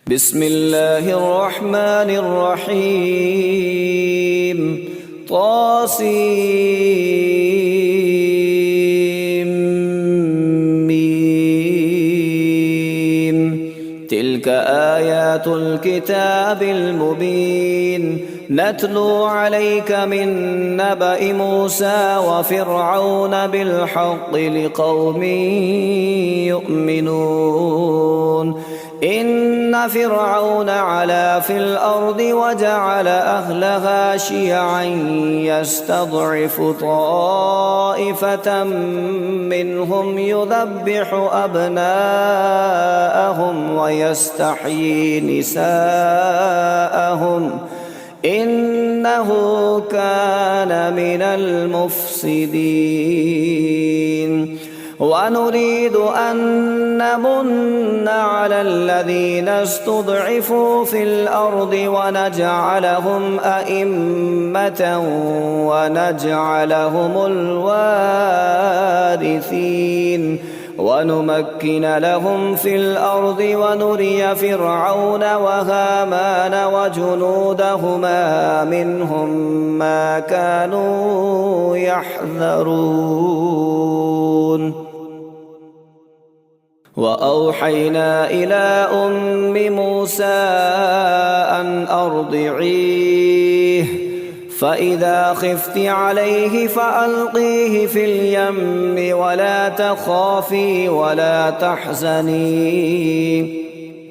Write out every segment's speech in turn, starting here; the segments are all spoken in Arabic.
بسم الله الرحمن الرحيم طاسيم تلك آيات الكتاب المبين نتلو عليك من نبأ موسى وفرعون بالحق لقوم يؤمنون إن فرعون علا في الأرض وجعل أهلها شيعا يستضعف طائفة منهم يذبح أبناءهم ويستحيي نساءهم إنه كان من المفسدين ونريد أن نمن على الذين استضعفوا في الأرض ونجعلهم أئمة ونجعلهم الوارثين ونمكن لهم في الأرض ونري فرعون وهامان وجنودهما منهم ما كانوا يحذرون وأوحينا إلى أم موسى أن أرضعيه فإذا خفت عليه فألقيه في اليم ولا تخافي ولا تحزني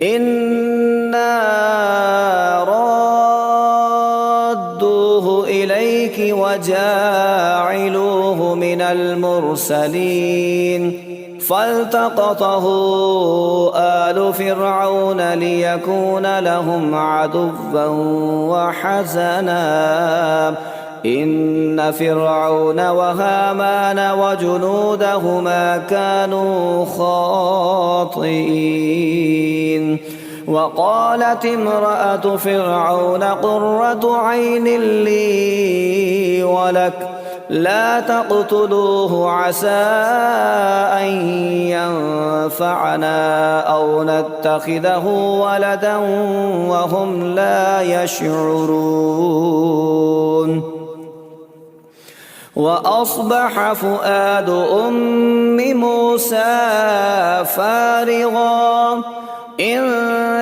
إنا رادوه إليك وجاعلوه من المرسلين فالتقطه آل فرعون ليكون لهم عدوا وحزنا إن فرعون وهامان وجنودهما كانوا خاطئين وقالت امرأة فرعون قرة عين لي ولك لا تقتلوه عسى أن ينفعنا أو نتخذه ولدا وهم لا يشعرون وأصبح فؤاد أم موسى فارغا إن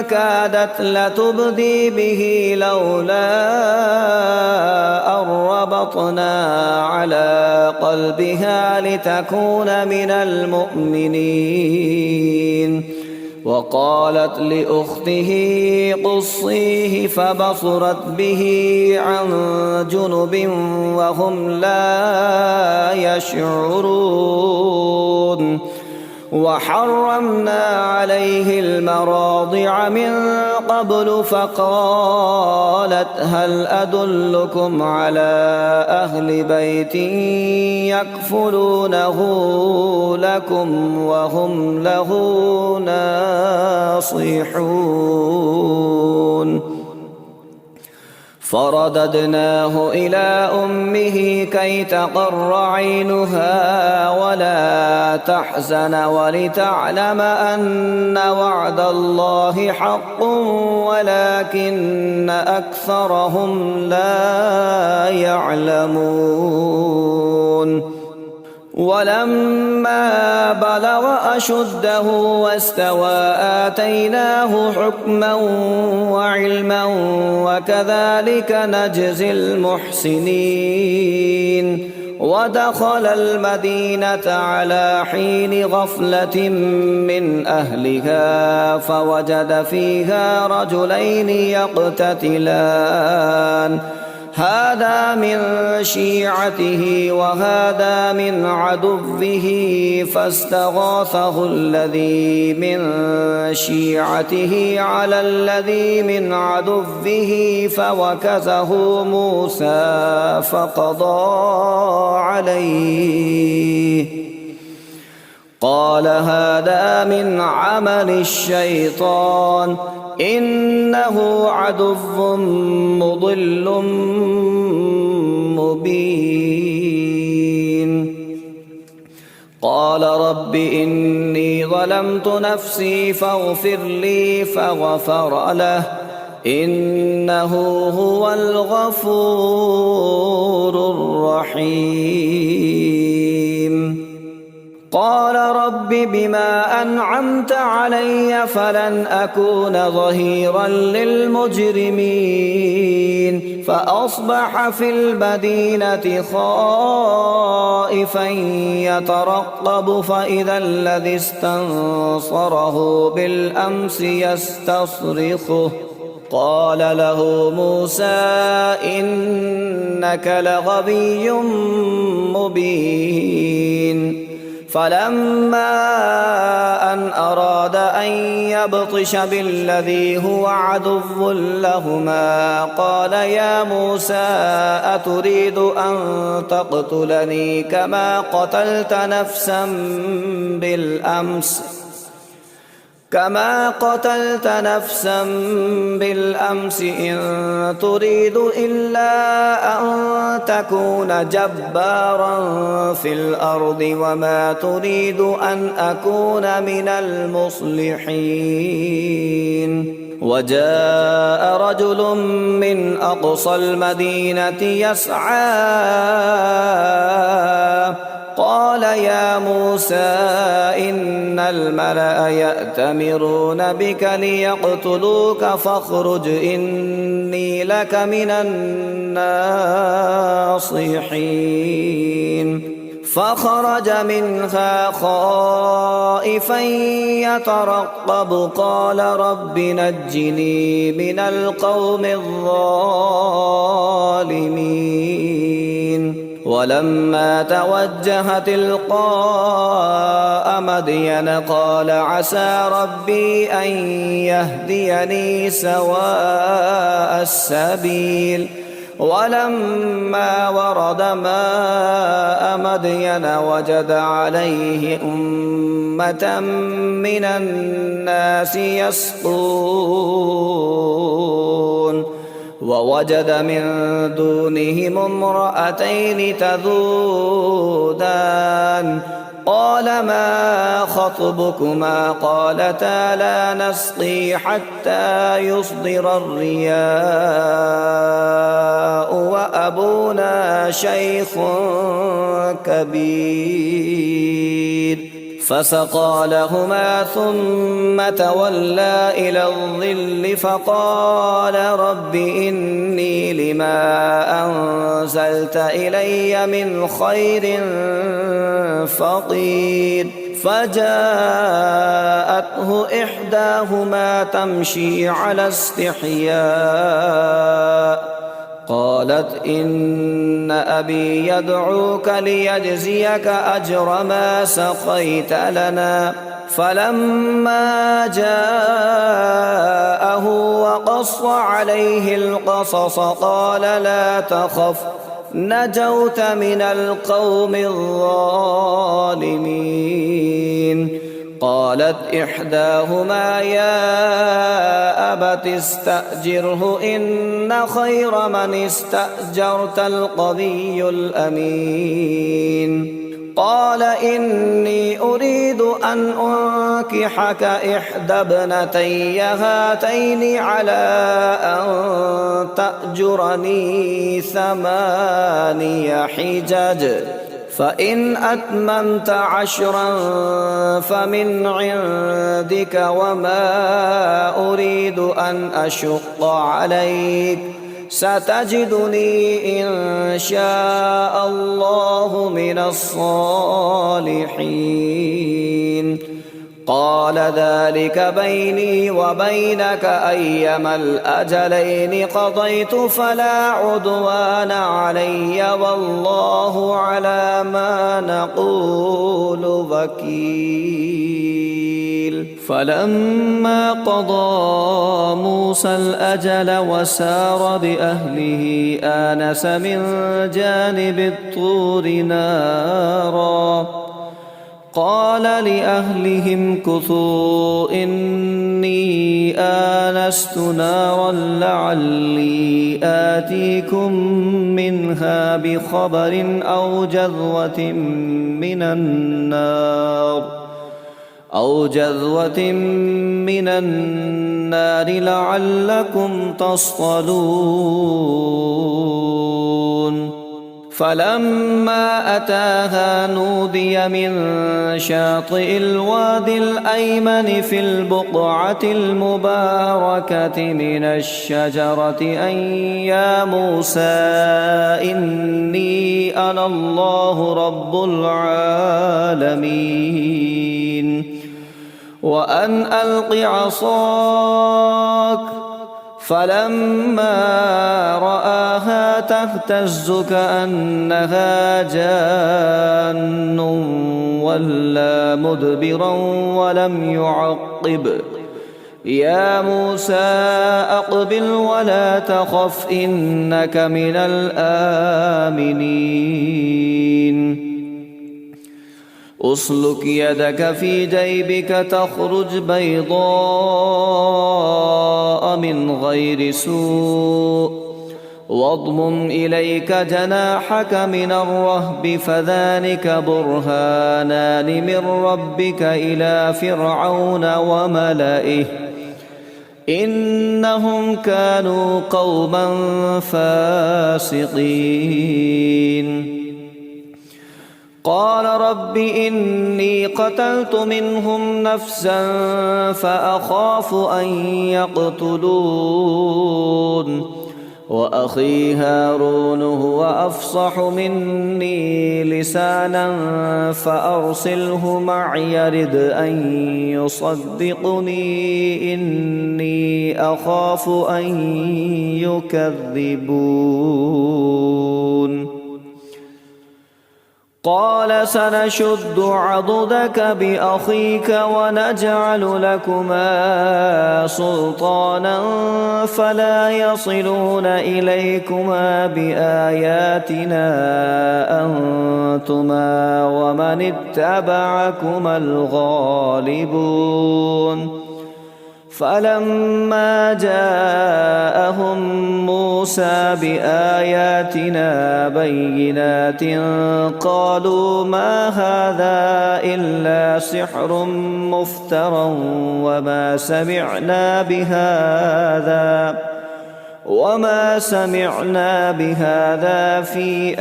كادت لتبدي به لولا أن ربطنا على قلبها لتكون من المؤمنين وقالت لأخته قصيه فبصرت به عن جنب وهم لا يشعرون وحرمنا عليه المراضع من قبل فقالت هل أدلكم على أهل بيت يكفلونه لكم وهم له ناصحون فرددناه إلى أمه كي تقر عينها ولا تحزن ولتعلم أن وعد الله حق ولكن أكثرهم لا يعلمون ولما بلغ أشده واستوى آتيناه حكما وعلما وكذلك نجزي المحسنين ودخل المدينة على حين غفلة من أهلها فوجد فيها رجلين يقتتلان هذا من شيعته وهذا من عدوه فاستغاثه الذي من شيعته على الذي من عدوه فوكزه موسى فقضى عليه قال هذا من عمل الشيطان إنه عدو مضل مبين قال رب إني ظلمت نفسي فاغفر لي فغفر له إنه هو الغفور الرحيم. قال رب بما أنعمت علي فلن أكون ظهيرا للمجرمين. فأصبح في المدينة خائفا يترقب فإذا الذي استنصره بالأمس يستصرخه. قال له موسى إنك لغوي مبين. فلما أن أراد أن يبطش بالذي هو عدو لهما قال يا موسى أتريد أن تقتلني كما قتلت نفسا بالأمس إن تريد إلا أن تكون جبارا في الأرض وما تريد أن أكون من المصلحين. وجاء رجل من أقصى المدينة يسعى قال يا موسى إن الملأ يأتمرون بك ليقتلوك فاخرج إني لك من الناصحين. فخرج منها خائفا يترقب قال رب نجني من القوم الظالمين. ولما توجه تلقاء مدين قال عسى ربي أن يهديني سواء السبيل. ولما ورد ماء مدين وجد عليه أمة من الناس يسقون ووجد من دونهم امرأتين تذودان قال ما خطبكما قالتا لا نسقي حتى يصدر الرياء وأبونا شيخ كبير. فسقى لهما ثم تولى إلى الظل فقال رب إني لما أنزلت إلي من خير فقير. فجاءته إحداهما تمشي على استحياء قالت إن أبي يدعوك ليجزيك أجر ما سقيت لنا. فلما جاءه وقص عليه القصص قال لا تخف نجوت من القوم الظالمين. قالت إحداهما يا أبت استأجره إن خير من استأجرت القوي الأمين. قال إني أريد أن أنكحك إحدى ابنتي هاتين على أن تأجرني 8 حجج فإن أتممت 10 فمن عندك وما أريد أن أشق عليك ستجدني إن شاء الله من الصالحين. قال ذلك بيني وبينك أيما الأجلين قضيت فلا عدوان علي والله على ما نقول وكيل. فلما قضى موسى الأجل وسار بأهله آنس من جانب الطور نارا قال لأهلهم كثوا إني آنست آنست نارا لعلي آتيكم منها بخبر أو جذوة من النار لعلكم تصطلون. فلما أتاها نودي من شاطئ الوادي الأيمن في البقعة المباركة من الشجرة أن يا موسى إني أنا الله رب العالمين وأن ألق عصاك. فلما رآها تهتز كأنها جان ولى مدبرا ولم يعقب. يا موسى أقبل ولا تخف إنك من الآمنين. أسلك يدك في جيبك تخرج بيضاء من غير سوء واضمم إليك جناحك من الرهب فذلك برهانان من ربك إلى فرعون وملئه إنهم كانوا قوما فاسقين. قال رب إني قتلت منهم نفسا فأخاف أن يقتلون وأخي هارون هو أفصح مني لسانا فأرسله معي يرد أن يصدقني إني أخاف أن يكذبون. قال سنشد عضدك بأخيك ونجعل لكما سلطانا فلا يصلون إليكما بآياتنا أنتما ومن اتبعكما الغالبون. فلما جاءهم موسى بآياتنا بينات قالوا ما هذا إلا سحر مفترى وما سمعنا بهذا في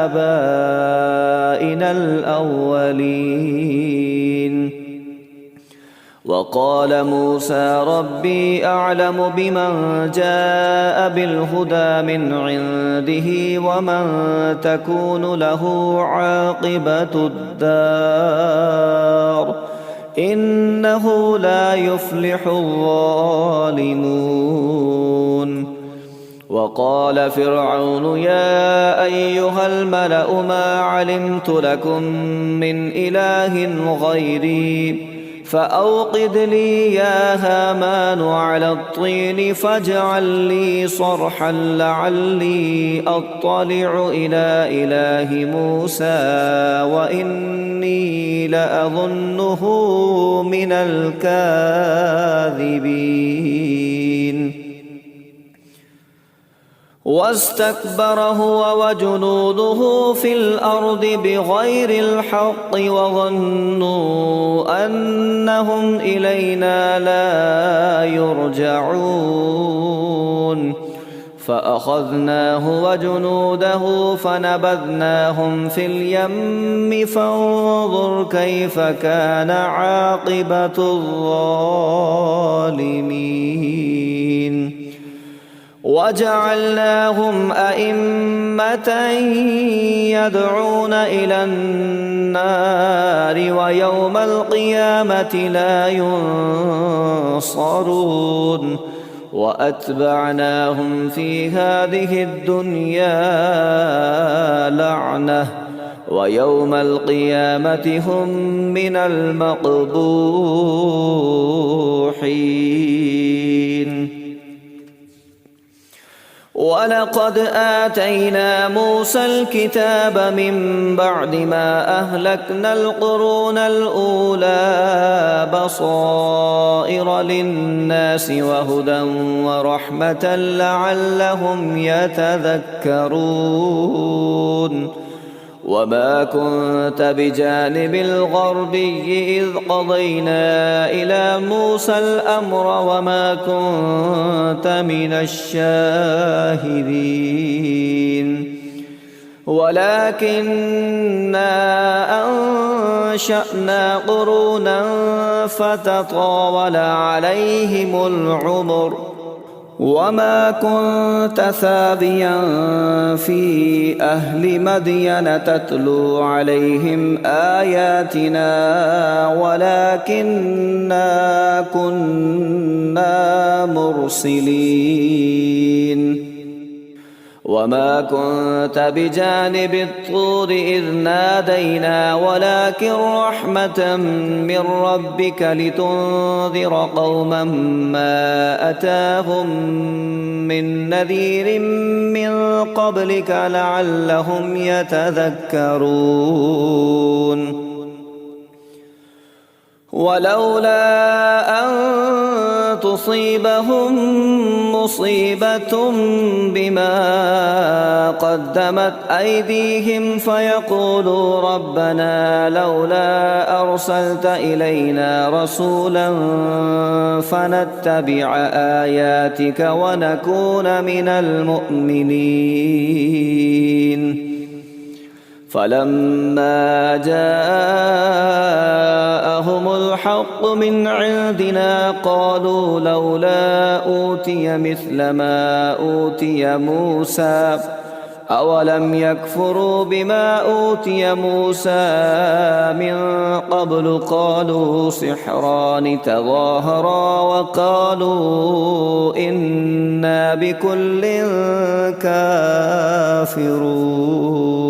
آبائنا الأولين. وقال موسى ربي أعلم بمن جاء بالهدى من عنده ومن تكون له عاقبة الدار إنه لا يفلح الظالمون. وقال فرعون يا أيها الملأ ما علمت لكم من إله غيري فأوقد لي يا هامان على الطين فاجعل لي صرحا لعلي أطلع إلى إله موسى وإني لأظنه من الكاذبين. واستكبر هو وجنوده في الأرض بغير الحق وظنوا أنهم إلينا لا يرجعون فأخذناه وجنوده فنبذناهم في اليم فانظر كيف كان عاقبة الظالمين. وجعلناهم أئمة يدعون إلى النار ويوم القيامة لا ينصرون وأتبعناهم في هذه الدنيا لعنة ويوم القيامة هم من المقبوحين. ولقد آتينا موسى الكتاب من بعد ما أهلكنا القرون الأولى بصائر للناس وهدى ورحمة لعلهم يتذكرون وما كنت بجانب الغربي إذ قضينا إلى موسى الأمر وما كنت من الشاهدين ولكننا أنشأنا قرونا فتطاول عليهم العمر وما كنت ثاويا في أهل مدين تتلو عليهم آياتنا ولكننا كنا مرسلين وما كنت بجانب الطور إذ نادينا ولكن رحمة من ربك لتنذر قوما ما أتاهم من نذير من قبلك لعلهم يتذكرون ولولا أن تصيبهم مصيبة بما قدمت أيديهم فيقولوا ربنا لولا أرسلت إلينا رسولا فنتبع آياتك ونكون من المؤمنين فلما جاءهم الحق من عندنا قالوا لولا أوتي مثل ما أوتي موسى أولم يكفروا بما أوتي موسى من قبل قالوا سحران تظاهرا وقالوا إنا بكل كافرون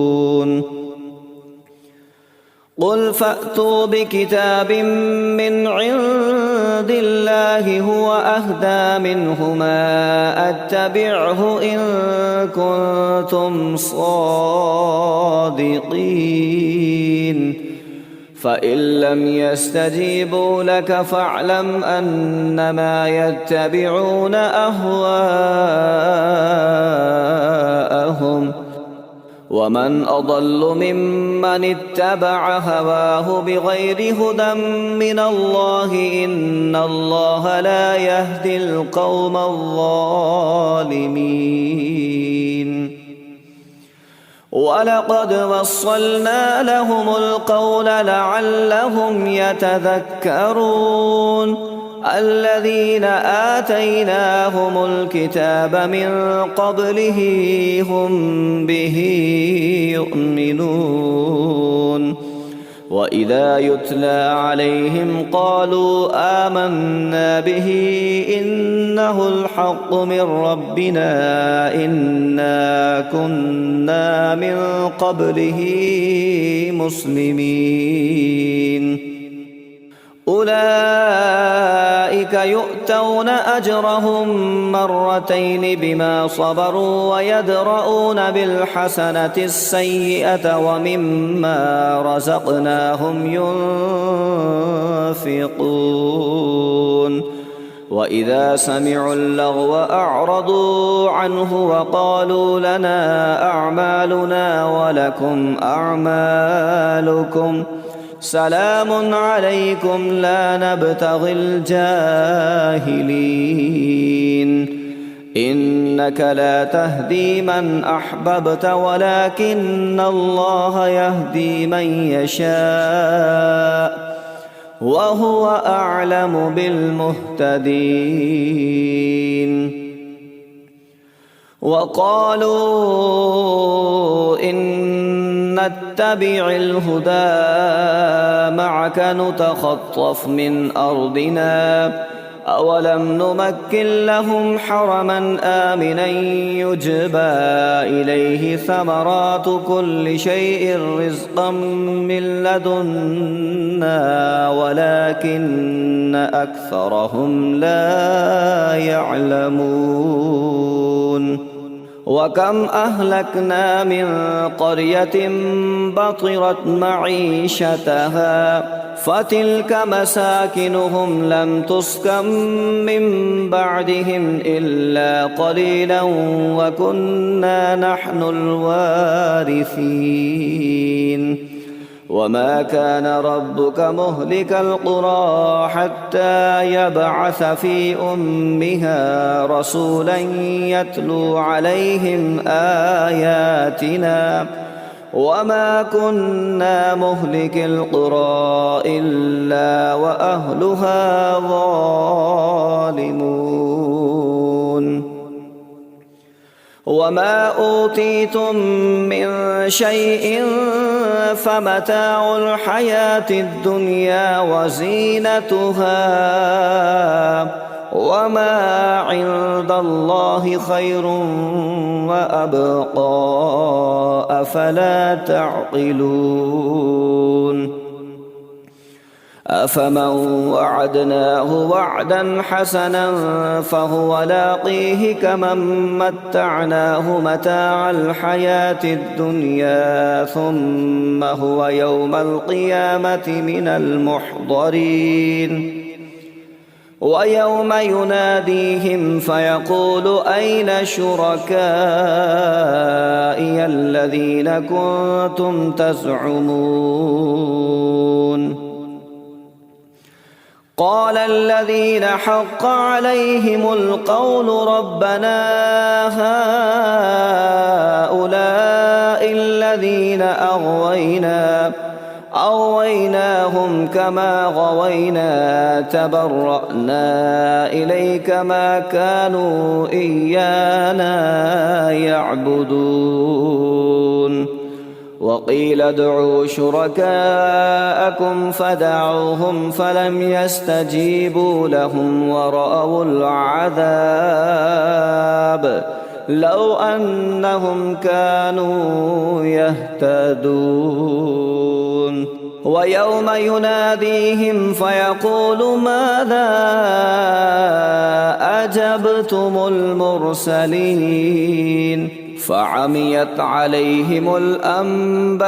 قل فأتوا بكتاب من عند الله هو أهدى منهما أتبعه إن كنتم صادقين فإن لم يستجيبوا لك فاعلم أنما يتبعون أهواءهم ومن أضل ممن اتبع هواه بغير هدى من الله إن الله لا يهدي القوم الظالمين ولقد وصلنا لهم القول لعلهم يتذكرون الذين آتيناهم الكتاب من قبله هم به يؤمنون وإذا يتلى عليهم قالوا آمنا به إنه الحق من ربنا إنا كنا من قبله مسلمين أولئك يؤتون أجرهم مرتين بما صبروا ويدرؤون بالحسنة السيئة ومما رزقناهم ينفقون وإذا سمعوا اللغو أعرضوا عنه وقالوا لنا أعمالنا ولكم أعمالكم سلام عليكم لا نبتغي الجاهلين إنك لا تهدي من أحببت ولكن الله يهدي من يشاء وهو أعلم بالمهتدين وقالوا إن نتبع الهدى معك نتخطف من أرضنا أولم نمكن لهم حرما آمنا يجبى إليه ثمرات كل شيء رزقا من لدنا ولكن أكثرهم لا يعلمون وكم أهلكنا من قرية بطرت معيشتها فتلك مساكنهم لم تسكن من بعدهم إلا قليلا وكنا نحن الوارثين وما كان ربك مهلك القرى حتى يبعث في أمها رسولا يتلو عليهم آياتنا وما كنا مهلك القرى إلا وأهلها ظالمون وما أوتيتم من شيء فمتاع الحياة الدنيا وزينتها وما عند الله خير وأبقى أفلا تعقلون أفمن وعدناه وعدا حسنا فهو لاقيه كمن متعناه متاع الحياة الدنيا ثم هو يوم القيامة من المحضرين ويوم يناديهم فيقول أين شركائي الذين كنتم تزعمون قال الذين حق عليهم القول ربنا هؤلاء الذين أغويناهم كما غوينا تبرأنا إليك ما كانوا إيانا يعبدون وقيل ادعوا شركاءكم فدعوهم فلم يستجيبوا لهم ورأوا العذاب لو أنهم كانوا يهتدون ويوم يناديهم فيقول ماذا أجبتم المرسلين فعميت عليهم الأنباء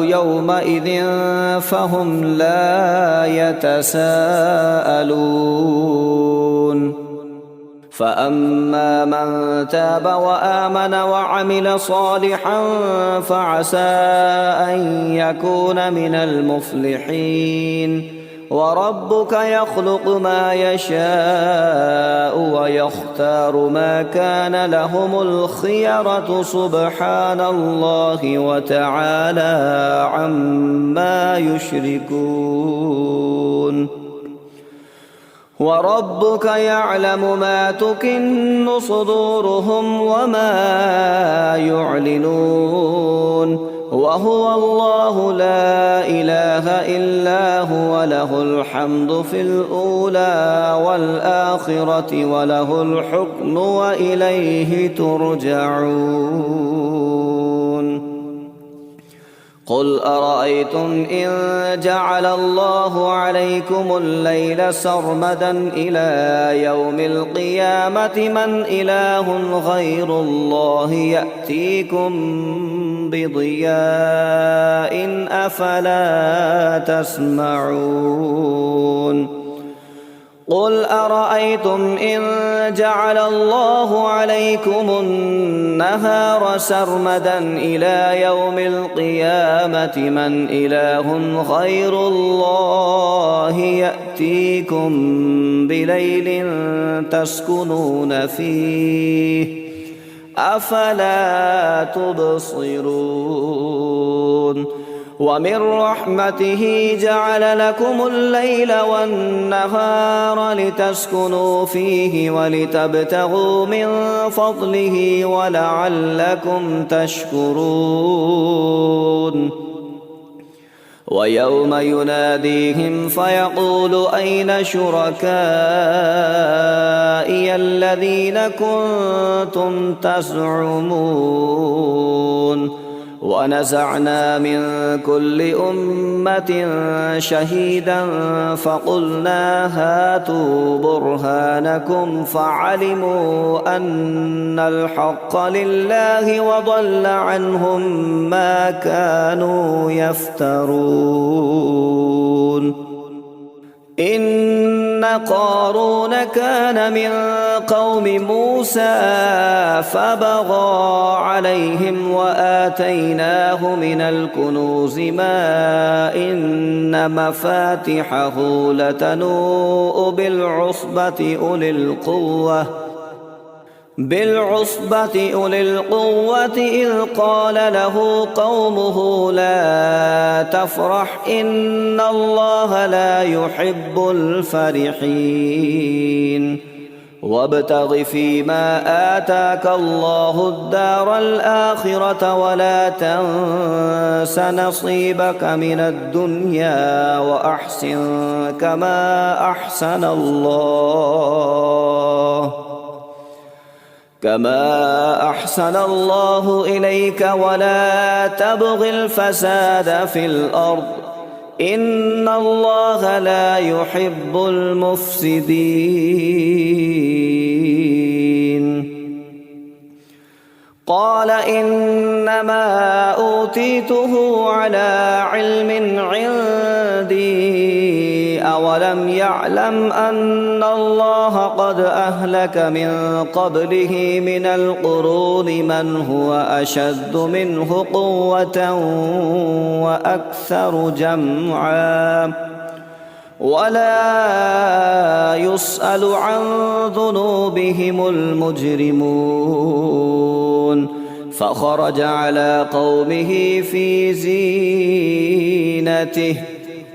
يومئذ فهم لا يتساءلون فأما من تاب وآمن وعمل صالحا فعسى أن يكون من المفلحين وربك يخلق ما يشاء ويختار ما كان لهم الخيرة سبحان الله وتعالى عما يشركون وربك يعلم ما تكن صدورهم وما يعلنون وهو الله لا إله إلا هو له الحمد في الأولى والآخرة وله الحكم وإليه ترجعون قل أرأيتم إن جعل الله عليكم الليل سرمدا إلى يوم القيامة من إله غير الله يأتيكم بضياء أفلا تسمعون قل أرأيتم إن جعل الله عليكم النهار سرمدا إلى يوم القيامة من إله غير الله يأتيكم بليل تسكنون فيه أفلا تبصرون ومن رحمته جعل لكم الليل والنهار لتسكنوا فيه ولتبتغوا من فضله ولعلكم تشكرون ويوم يناديهم فيقول أين شركائي الذين كنتم تزعمون ونزعنا من كل أمة شهيدا فقلنا هاتوا برهانكم فعلموا أن الحق لله وضل عنهم ما كانوا يفترون. إن قارون كان من قوم موسى فبغى عليهم وآتيناه من الكنوز ما إن مفاتحه لتنوء بالعصبة أولي القوة إذ قال له قومه لا تفرح إن الله لا يحب الفرحين وابتغ فيما آتاك الله الدار الآخرة ولا تنس نصيبك من الدنيا وأحسن كما أحسن الله إليك ولا تبغ الفساد في الأرض إن الله لا يحب المفسدين. قال إنما أوتيته على علم عندي أولم يعلم أن الله قد أهلك من قبله من القرون من هو أشد منه قوة وأكثر جمعا ولا يسأل عن ذنوبهم المجرمون. فخرج على قومه في زينته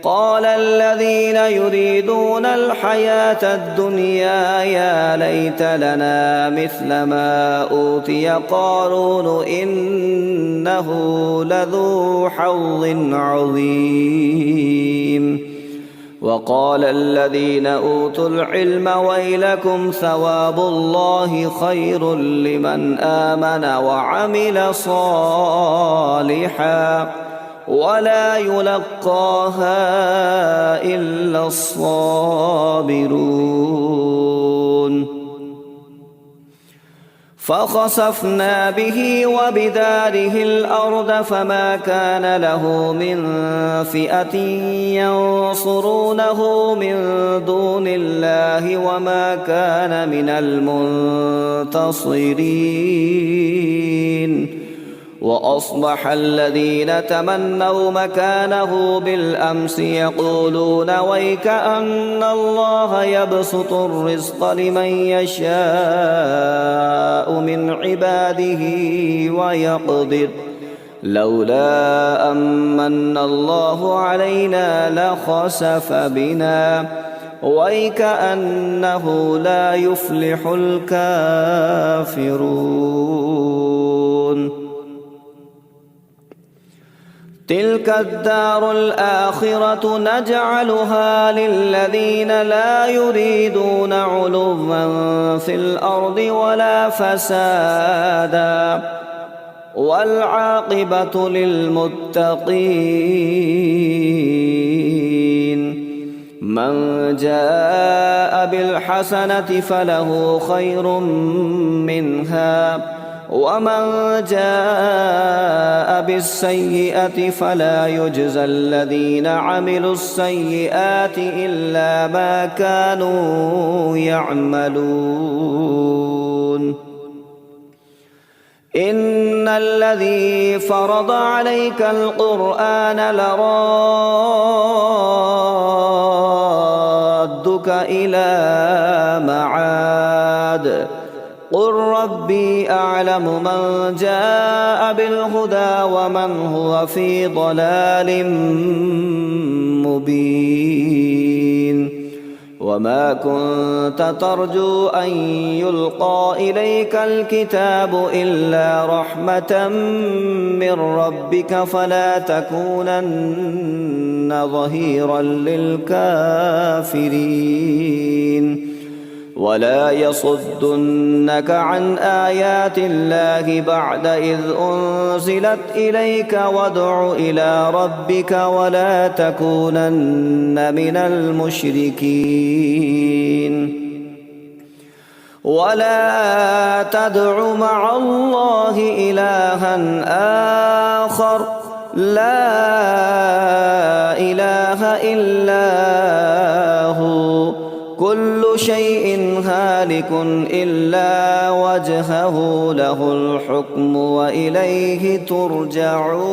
قال الذين يريدون الحياة الدنيا يا ليت لنا مثل ما أوتي قارون إنه لذو حظ عظيم. وقال الذين أوتوا العلم ويلكم ثواب الله خير لمن آمن وعمل صالحا ولا يلقاها إلا الصابرون. فخسفنا به وبداره الأرض فما كان له من فئة ينصرونه من دون الله وما كان من المنتصرين. وأصبح الذين تمنوا مكانه بالأمس يقولون ويك أن الله يبسط الرزق لمن يشاء من عباده ويقدر لولا أمن الله علينا لخسف بنا ويك أنه لا يفلح الكافرون. تلك الدار الآخرة نجعلها للذين لا يريدون علوا في الأرض ولا فسادا والعاقبة للمتقين. من جاء بالحسنة فله خير منها ومن جاء بالسيئة فلا يجزى الذين عملوا السيئات إلا ما كانوا يعملون. إن الذي فرض عليك القرآن لرادك إلى معاد قل ربي أعلم من جاء بالهدى ومن هو في ضلال مبين. وما كنت ترجو أن يلقى إليك الكتاب إلا رحمة من ربك فلا تكونن ظهيرا للكافرين. ولا يصدنك عن آيات الله بعد إذ أنزلت إليك وادع إلى ربك ولا تكونن من المشركين ولا تدع مع الله إلها آخر لا إله إلا هو كل شيء هالك إلا وجهه له الحكم وإليه ترجعون.